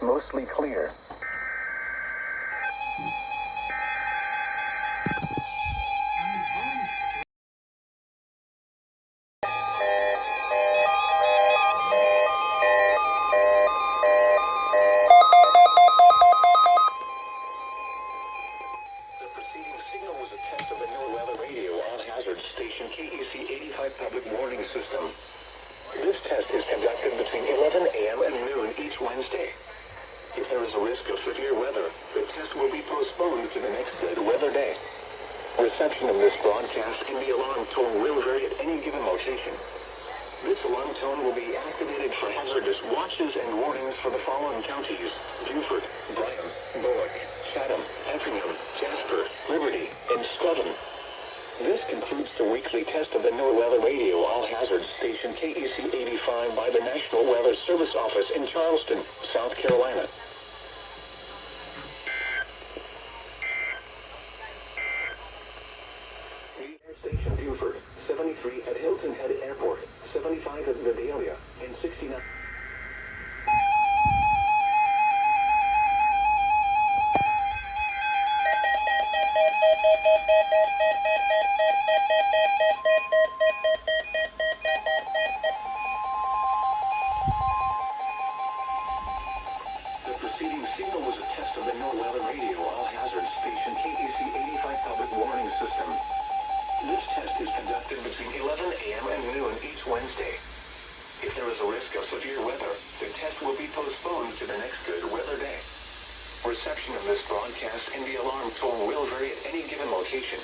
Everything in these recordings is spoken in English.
mostly clear. The preceding signal was a test of the new weather radio all-hazard station KEC 85 public warning system. This test is conducted between 11 a.m. and noon each Wednesday. If there is a risk of severe weather, the test will be postponed to the next good weather day. Reception of this broadcast and the alarm tone will vary at any given location. This alarm tone will be activated for hazardous watches and warnings for the following counties: Beaufort, Bryan, Bullock, Chatham, Effingham, Jasper, Liberty, and Scrubbin. This concludes the weekly test of the new weather radio all-hazard station KEC 85 by the National Weather Service Office in Charleston, South Carolina. Air Station Beaufort, 73 at Hilton Head Airport, 75 at Vidalia, and 69... The preceding signal was a test of the new weather radio all-hazard station KEC 85 public warning system. This test is conducted between 11 a.m. and noon each Wednesday. If there is a risk of severe weather, the test will be postponed to the next good weather day. Reception of this broadcast and the alarm tone will vary at any given location.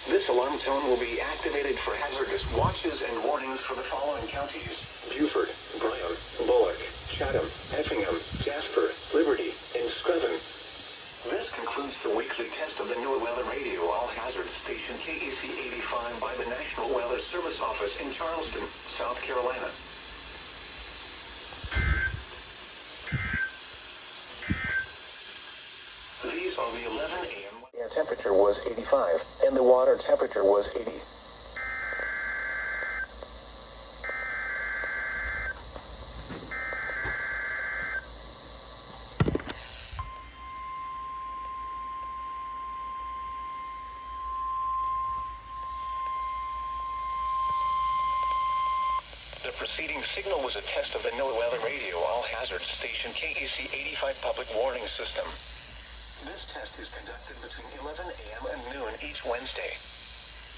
This alarm tone will be activated for hazardous watches and warnings for the following counties: Beaufort, Bryan, Bullock, Chatham, Effingham, Jasper, Liberty, and Scrubbin. This concludes the weekly test of the new weather radio all-hazard station KEC 85 by the National Weather Service Office in Charleston, South Carolina. These are the 11 a.m. Air temperature was 85, and the water temperature was 80. The preceding signal was a test of the new weather radio all-hazard station KEC 85 public warning system. This test is conducted between 11 a.m. and noon each Wednesday.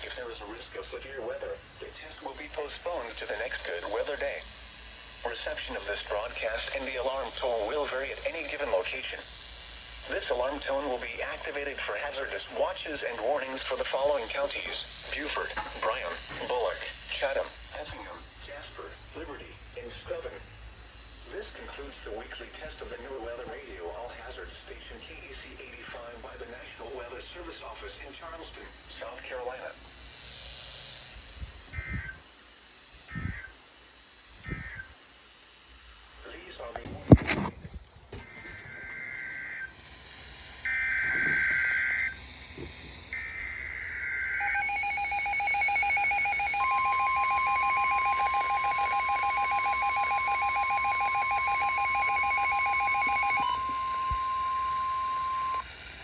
If there is a risk of severe weather, the test will be postponed to the next good weather day. Reception of this broadcast and the alarm tone will vary at any given location. This alarm tone will be activated for hazardous watches and warnings for the following counties: Beaufort, Bryan, Bullock, Chatham, Effingham, Jasper, Liberty, and Scrubbin. This concludes the weekly test of the new weather radio all-hazard station KEC 85 by the National Weather Service Office in Charleston, South Carolina. These are the...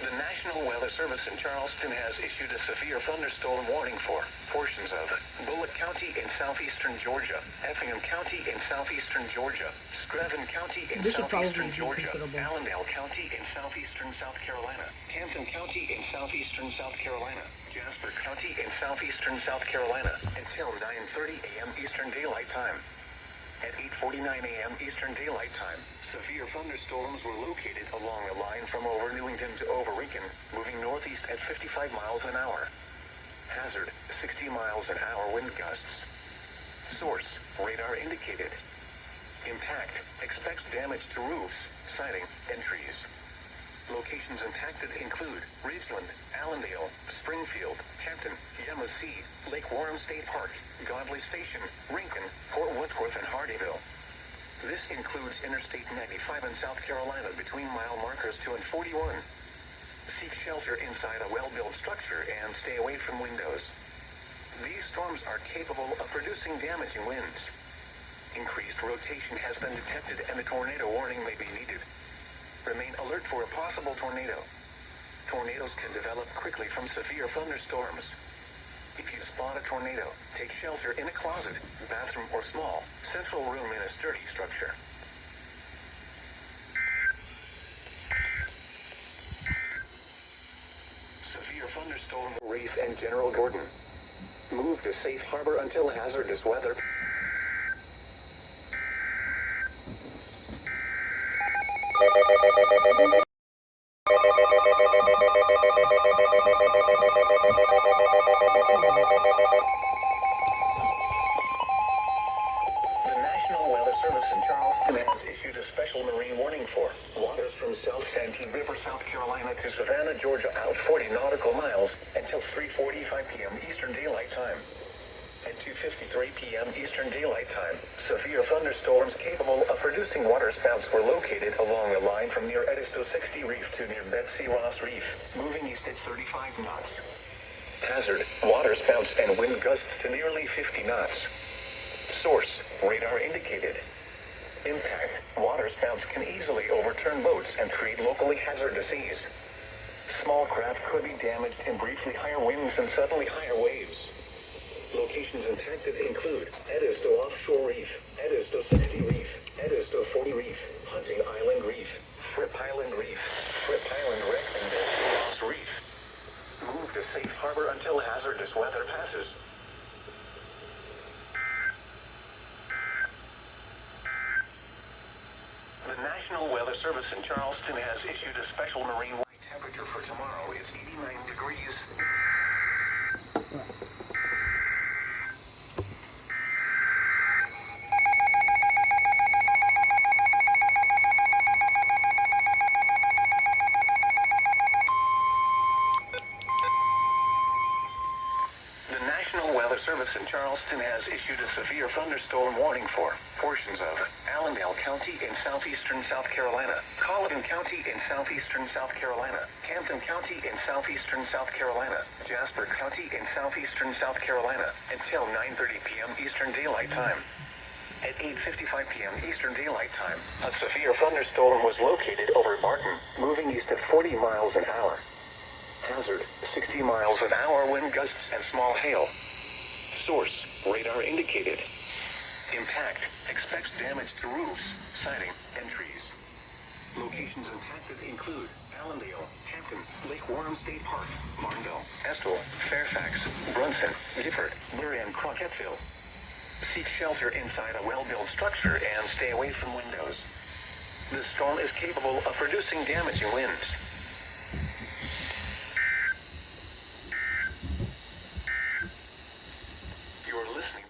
The National Weather Service in Charleston has issued a severe thunderstorm warning for portions of Bullock County in southeastern Georgia, Effingham County in southeastern Georgia, Scrubbin County in southeastern Georgia, Allendale County in southeastern South Carolina, Hampton County in southeastern South Carolina, Jasper County in southeastern South Carolina, until 9:30 a.m. Eastern Daylight Time. At 8:49 a.m. Eastern Daylight Time, severe thunderstorms were located along the line from over Newington to over Rincon, moving northeast at 55 miles an hour. Hazard, 60 miles an hour wind gusts. Source, radar indicated. Impact, expects damage to roofs, siding, and trees. Locations impacted include Ridgeland, Allendale, Springfield, Hampton, Yamasee, Lake Warren State Park, Godley Station, Rincon, Fort Worth, and Hardyville. This includes Interstate 95 in South Carolina between mile markers 2 and 41. Seek shelter inside a well-built structure and stay away from windows. These storms are capable of producing damaging winds. Increased rotation has been detected and a tornado warning may be needed. Remain alert for a possible tornado. Tornadoes can develop quickly from severe thunderstorms. If you spot a tornado, take shelter in a closet, bathroom, or small, central room in a sturdy structure. Severe thunderstorm Reef and General Gordon. Move to safe harbor until hazardous weather. The National Weather Service in Charleston has issued a special marine warning for waters from South Santee River, South Carolina to Savannah, Georgia out 40 nautical miles until 3:45 p.m. Eastern Daylight Time. At 2:53 p.m. Eastern Daylight Time, severe thunderstorms capable of producing waterspouts were located along the line from near Edisto 60 Reef to near Betsy Ross Reef, moving east at 35 knots. Hazard, waterspouts and wind gusts to nearly 50 knots. Source, radar indicated. Impact, waterspouts can easily overturn boats and create locally hazardous seas. Small craft could be damaged in briefly higher winds and suddenly higher waves. Locations impacted include Edisto Offshore Reef, Edisto 60 Reef, Edisto 40 Reef, Hunting Island Reef, Fripp Island Reef, Fripp Island Wreck, and Betsy Ross Reef. Move to safe harbor until hazardous weather passes. The National Weather Service in Charleston has issued a special marine warning. Temperature for tomorrow is 89 degrees. The National Weather Service in Charleston has issued a severe thunderstorm warning for portions of Allendale County in southeastern South Carolina, Colleton County in southeastern South Carolina, Hampton County in southeastern South Carolina, Jasper County in southeastern South Carolina, until 9:30 p.m. Eastern Daylight Time. At 8:55 p.m. Eastern Daylight Time, a severe thunderstorm was located over Martin, moving east at 40 miles an hour. Hazard, 60 miles an hour wind gusts and small hail. Source, radar indicated. Impact, expects damage to roofs, siding, and trees. Locations impacted include Allendale, Hampton, Lake Warren State Park, Marnville, Estill, Fairfax, Brunson, Gifford, Murray, and Crockettville. Seek shelter inside a well-built structure and stay away from windows. The storm is capable of producing damaging winds. You're listening.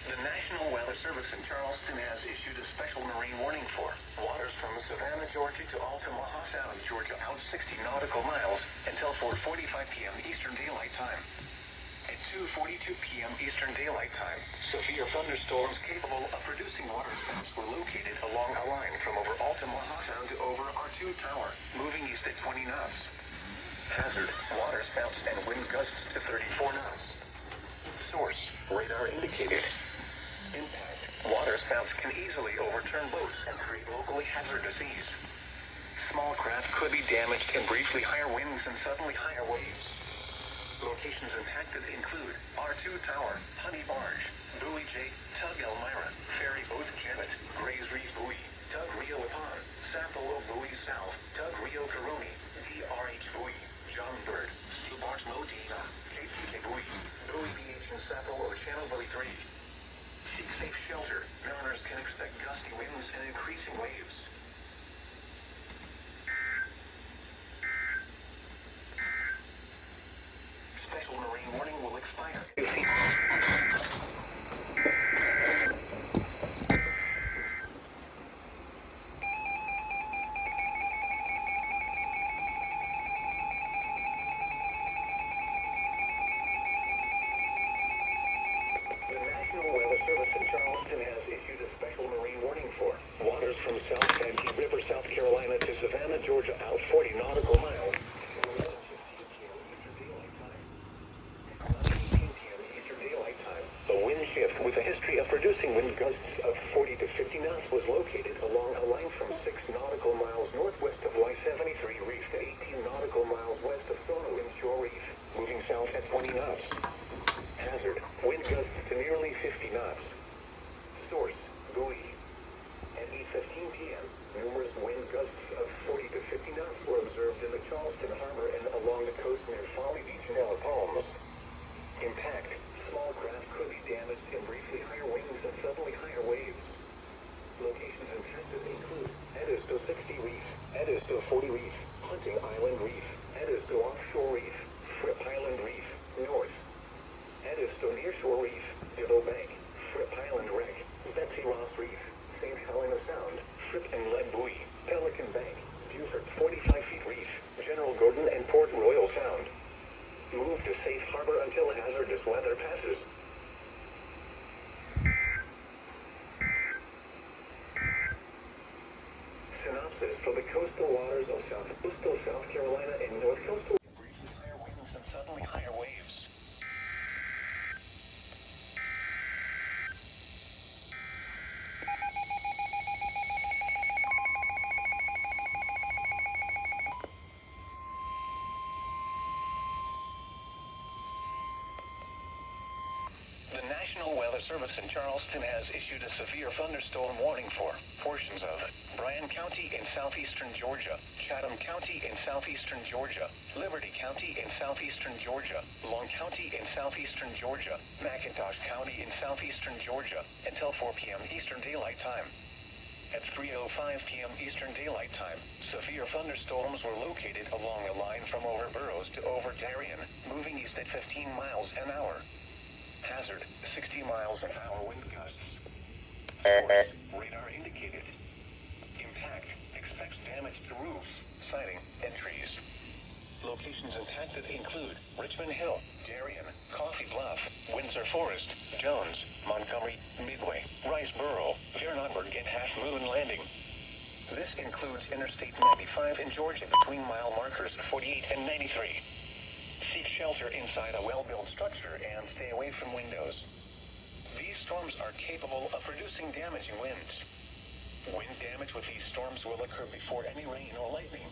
The National Weather Service in Charleston has issued a special marine warning for waters from Savannah, Georgia to Altamaha Sound, Georgia out 60 nautical miles until 4:45 p.m. Eastern Daylight Time. At 2:42 p.m. Eastern Daylight Time, severe thunderstorms capable of producing waterspouts were located along a line from over Altamaha Sound to over R2 Tower, moving east at 20 knots. Hazard, waterspouts and wind gusts to 34 knots. Source, radar indicated. Impact, waterspouts can easily overturn boats and create locally hazardous seas. Small craft could be damaged in briefly higher winds and suddenly higher waves. Locations impacted include R2 Tower, Honey Barge, Buoy J, Tug Elmira, Ferry Boat Cabot, Grays Reef Buoy, Tug Rio Upon, Sapelo Buoy South, Tug Rio Caroni, DRH Buoy, John Bird, Steel Barge Modena, KPK Buoy, Buoy BH and Sapelo Channel Buoy 3. Seek safe shelter. Mariners can expect gusty winds and increasing waves. Special marine warning will expire. from South Santee River, South Carolina to Savannah, Georgia, out 40 nautical miles. 11:15 p.m. Eastern Daylight Time. A wind shift with a history of producing wind gusts of 40 to 50 knots was located along a line from 6 nautical miles northwest of Y-73 Reef to 18 nautical miles west of Sono Inshore Reef, moving south at 20 knots. Hazard, wind gusts to nearly 50 knots. Source, buoy. At 8:15 p.m., numerous wind gusts of 40 to 50 knots were observed in the Charleston Harbor and along the coast near Folly Beach and Ella Palms. Impact, small craft could be damaged in briefly higher winds and suddenly higher waves. Locations impacted include Edisto 60 Reef, Edisto 40 Reef, Hunting Island Reef, Edisto Offshore Reef, Fripp Island Reef, North. Edisto Nearshore Reef, Ditto Bank, Fripp Island Wreck, Betsy Ross Reef, St. Helena Sound, Fripp and Lead Buoy, Pelican Bank, Beaufort 45 Feet Reef, General Gordon and Port Royal Sound. Move to safe harbor until hazardous weather passes. Synopsis for the coastal waters of coastal South Carolina and North Coastal. Briefly higher winds and suddenly higher waves. The National Weather Service in Charleston has issued a severe thunderstorm warning for portions of Bryan County in southeastern Georgia, Chatham County in southeastern Georgia, Liberty County in southeastern Georgia, Long County in southeastern Georgia, McIntosh County in southeastern Georgia, until 4 p.m. Eastern Daylight Time. At 3:05 p.m. Eastern Daylight Time, severe thunderstorms were located along a line from over Burroughs to over Darien, moving east at 15 miles an hour. Hazard, 60 miles an hour wind gusts. Source, radar indicated. Impact, expects damage to roofs, siding, and trees. Locations impacted include Richmond Hill, Darien, Coffee Bluff, Windsor Forest, Jones, Montgomery, Midway, Riceboro, Vernonburg, and Half Moon Landing. This includes Interstate 95 in Georgia between mile markers 48 and 93. Seek shelter inside a well-built structure and stay away from windows. These storms are capable of producing damaging winds. Wind damage with these storms will occur before any rain or lightning.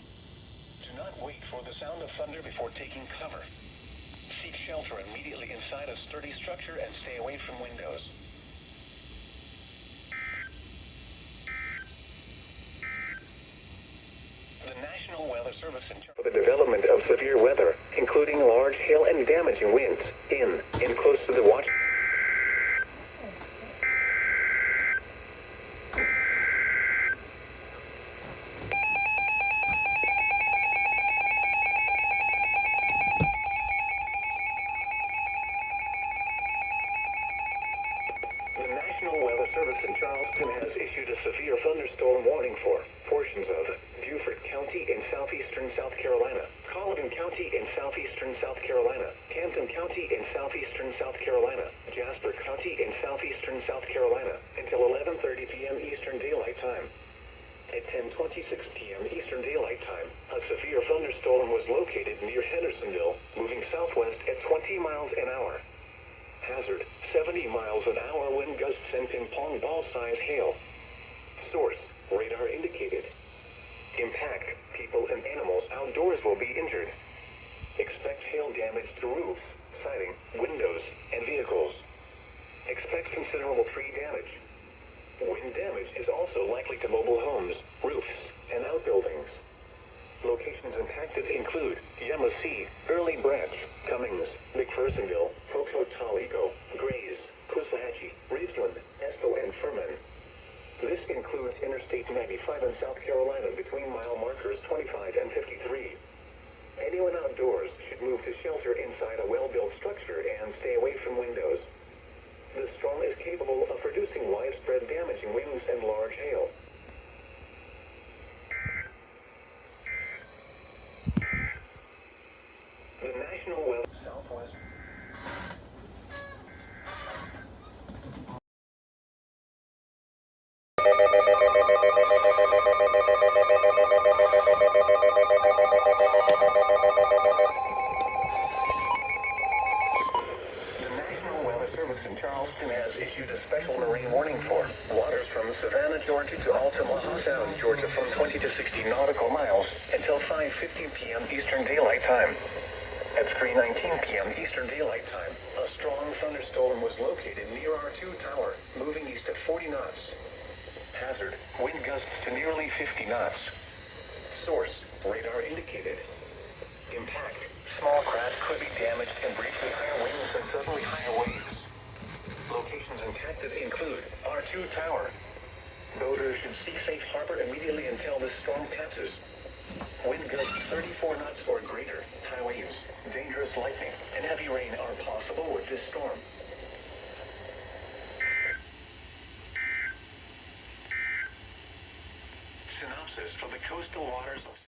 Do not wait for the sound of thunder before taking cover. Seek shelter immediately inside a sturdy structure and stay away from windows. The National Weather Service for the development of severe weather, including large hail and damaging winds, in and close to the watch. The National Weather Service in Charleston has issued a severe thunderstorm warning for portions of Beaufort County in southeastern South Carolina, Colleton County in southeastern South Carolina, Camden County in southeastern South Carolina, Jasper County in southeastern South Carolina, until 11:30 p.m. Eastern Daylight Time. At 10:26 p.m. Eastern Daylight Time, a severe thunderstorm was located near Hendersonville, moving southwest at 20 miles an hour. Hazard, 70 miles an hour wind gusts and ping-pong ball-size hail. Source, radar indicated. Impact, people and animals outdoors will be injured. Expect hail damage to roofs, siding, windows, and vehicles. Expect considerable tree damage. Wind damage is also likely to mobile homes, roofs, and outbuildings. Locations impacted include Yamasee, Early Branch, Cummings, McPhersonville, Pocotaligo, Grays, Coosawhatchie, Ridgeland, Estill, and Furman. This includes Interstate 95 in South Carolina between mile markers 25 and 53. Anyone outdoors should move to shelter inside a well-built structure and stay away from windows. The storm is capable of producing widespread damaging winds and large hail. The National Weather Southwest. expected to Altamaha Sound, Georgia from 20 to 60 nautical miles until 5:15 p.m. Eastern Daylight Time. At 3:19 p.m. Eastern Daylight Time, a strong thunderstorm was located near our 2 tower, moving east at 40 knots. Hazard, wind gusts to nearly 50 knots. Source, radar indicated. Impact, small craft could be damaged and briefly higher winds and suddenly higher waves. Locations impacted include our 2 tower. Boaters should seek safe harbor immediately until this storm passes. Wind gusts 34 knots or greater, high waves, dangerous lightning, and heavy rain are possible with this storm. Synopsis for the coastal waters of